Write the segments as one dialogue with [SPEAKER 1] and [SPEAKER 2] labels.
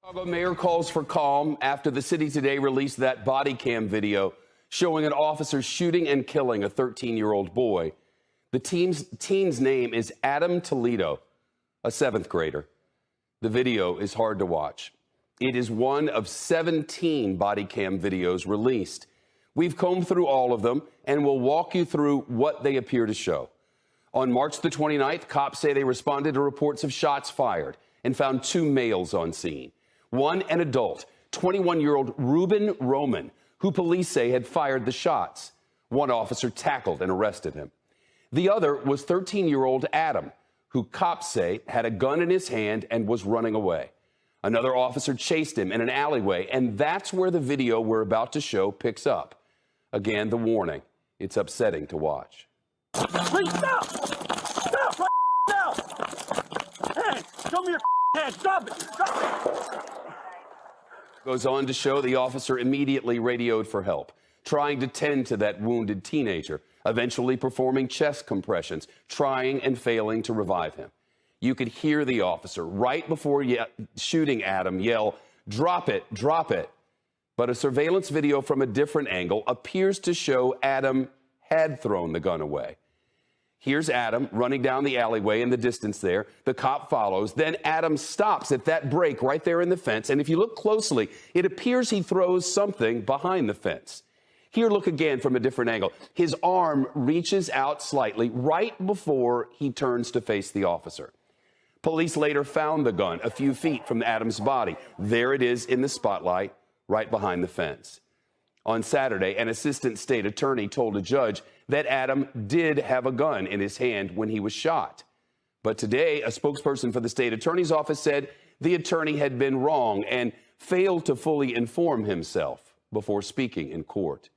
[SPEAKER 1] Chicago mayor calls for calm after the city today released that body cam video showing an officer shooting and killing a 13-year-old boy. The teen's name is Adam Toledo, a 7th grader. The video is hard to watch. It is one of 17 body cam videos released. We've combed through all of them and we'll walk you through what they appear to show. On March the 29th, cops say they responded to reports of shots fired and found 2 males on scene. One, an adult, 21-year-old Reuben Roman, who police say had fired the shots. One officer tackled and arrested him. The other was 13-year-old Adam, who cops say had a gun in his hand and was running away. Another officer chased him in an alleyway, and that's where the video we're about to show picks up. Again, the warning, it's upsetting to watch.
[SPEAKER 2] Please stop! Stop right now! Hey, show me your hand. Stop it! Stop it!
[SPEAKER 1] Goes on to show the officer immediately radioed for help, trying to tend to that wounded teenager, eventually performing chest compressions, trying and failing to revive him. You could hear the officer right before shooting Adam yell, "Drop it, drop it." But a surveillance video from a different angle appears to show Adam had thrown the gun away. Here's Adam running down the alleyway in the distance there. The cop follows. Then Adam stops at that break right there in the fence. And if you look closely, it appears he throws something behind the fence. Here, look again from a different angle. His arm reaches out slightly right before he turns to face the officer. Police later found the gun a few feet from Adam's body. There it is in the spotlight, right behind the fence. On Saturday, an assistant state attorney told a judge that Adam did have a gun in his hand when he was shot. But today, a spokesperson for the state attorney's office said the attorney had been wrong and failed to fully inform himself before speaking in court.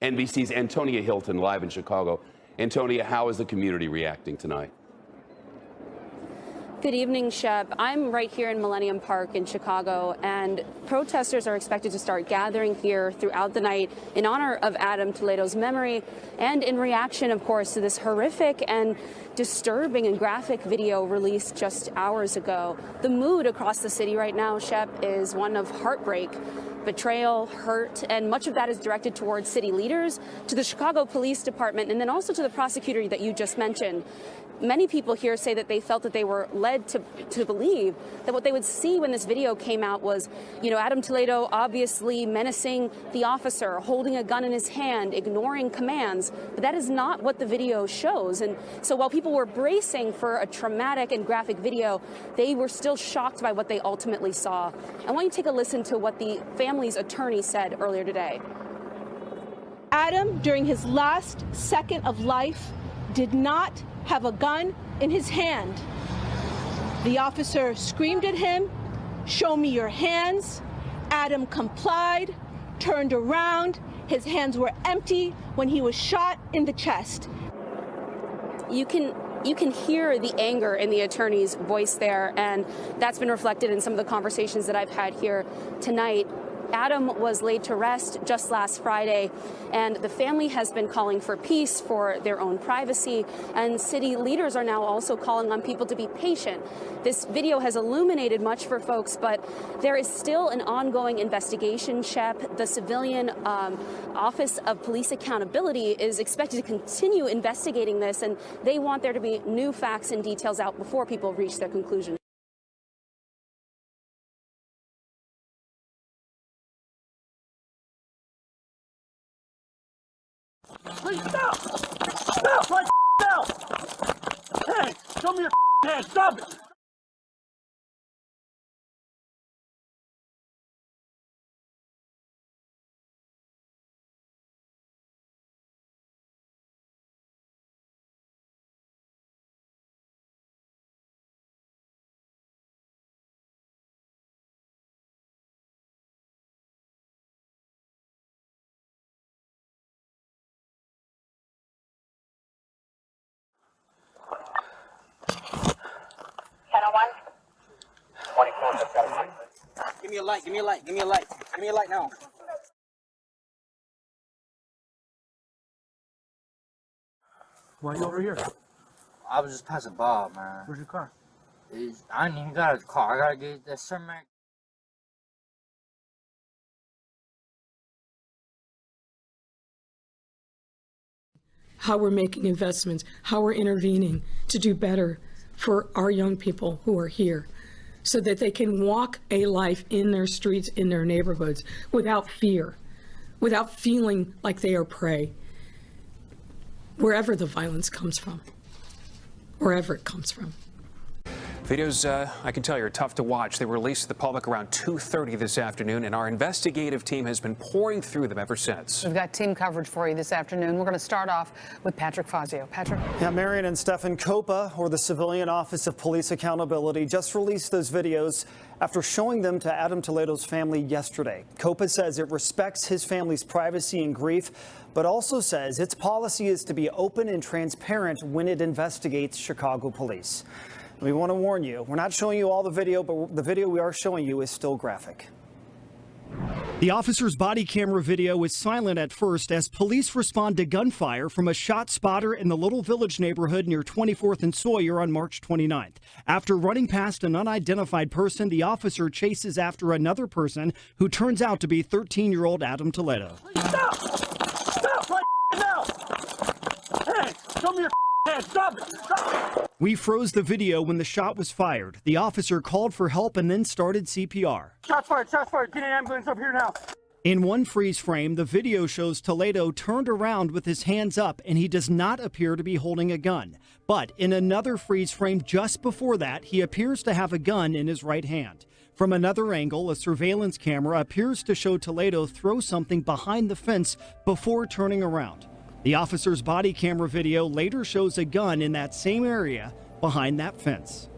[SPEAKER 1] NBC's Antonia Hilton live in Chicago. Antonia, how is the community reacting tonight?
[SPEAKER 3] Good evening, Shep. I'm right here in Millennium Park in Chicago, and protesters are expected to start gathering here throughout the night in honor of Adam Toledo's memory and in reaction, of course, to this horrific and disturbing and graphic video released just hours ago. The mood across the city right now, Shep, is one of heartbreak, betrayal, hurt, and much of that is directed towards city leaders, to the Chicago Police Department, and then also to the prosecutor that you just mentioned. Many people here say that they felt that they were led to believe that what they would see when this video came out was, Adam Toledo obviously menacing the officer, holding a gun in his hand, ignoring commands. But that is not what the video shows. And so while people were bracing for a traumatic and graphic video, they were still shocked by what they ultimately saw. I want you to take a listen to what the family's attorney said earlier today.
[SPEAKER 4] Adam, during his last second of life, did not have a gun in his hand. The officer screamed at him, "Show me your hands." Adam complied, turned around. His hands were empty when he was shot in the chest.
[SPEAKER 3] You can hear the anger in the attorney's voice there, and that's been reflected in some of the conversations that I've had here tonight. Adam was laid to rest just last Friday, and the family has been calling for peace, for their own privacy, and city leaders are now also calling on people to be patient. This video has illuminated much for folks, but there is still an ongoing investigation, Shep. The Civilian Office of Police Accountability is expected to continue investigating this, and they want there to be new facts and details out before people reach their conclusion.
[SPEAKER 2] Please stop! Stop right now! Hey, show me your hand. Stop it!
[SPEAKER 5] Give me a light, give me a light, give me a light. Give me a light now.
[SPEAKER 2] Why are you over here?
[SPEAKER 5] I was just passing by, man.
[SPEAKER 2] Where's your car?
[SPEAKER 5] I ain't even got a car. I gotta get that Cermak.
[SPEAKER 6] how we're making investments, how we're intervening to do better for our young people who are here so that they can walk a life in their streets, in their neighborhoods, without fear, without feeling like they are prey, wherever the violence comes from, wherever it comes from.
[SPEAKER 7] Videos, I can tell you, are tough to watch. They were released to the public around 2:30 this afternoon, and our investigative team has been pouring through them ever since.
[SPEAKER 8] We've got team coverage for you this afternoon. We're going to start off with Patrick Fazio. Patrick?
[SPEAKER 9] Yeah, Marion and Stefan, COPA, or the Civilian Office of Police Accountability, just released those videos after showing them to Adam Toledo's family yesterday. COPA says it respects his family's privacy and grief, but also says its policy is to be open and transparent when it investigates Chicago police. We want to warn you, we're not showing you all the video, but the video we are showing you is still graphic. The officer's body camera video is silent at first as police respond to gunfire from a ShotSpotter in the Little Village neighborhood near 24th and Sawyer on March 29th. After running past an unidentified person, the officer chases after another person who turns out to be 13-year-old Adam Toledo.
[SPEAKER 2] Stop! Stop right now! Hey, show me your hands. Stop it! Stop it!
[SPEAKER 9] We froze the video when the shot was fired. The officer called for help and then started CPR.
[SPEAKER 2] Shots fired! Shots fired! Get an ambulance up here now!
[SPEAKER 9] In one freeze frame, the video shows Toledo turned around with his hands up, and he does not appear to be holding a gun. But in another freeze frame just before that, he appears to have a gun in his right hand. From another angle, a surveillance camera appears to show Toledo throw something behind the fence before turning around. The officer's body camera video later shows a gun in that same area behind that fence.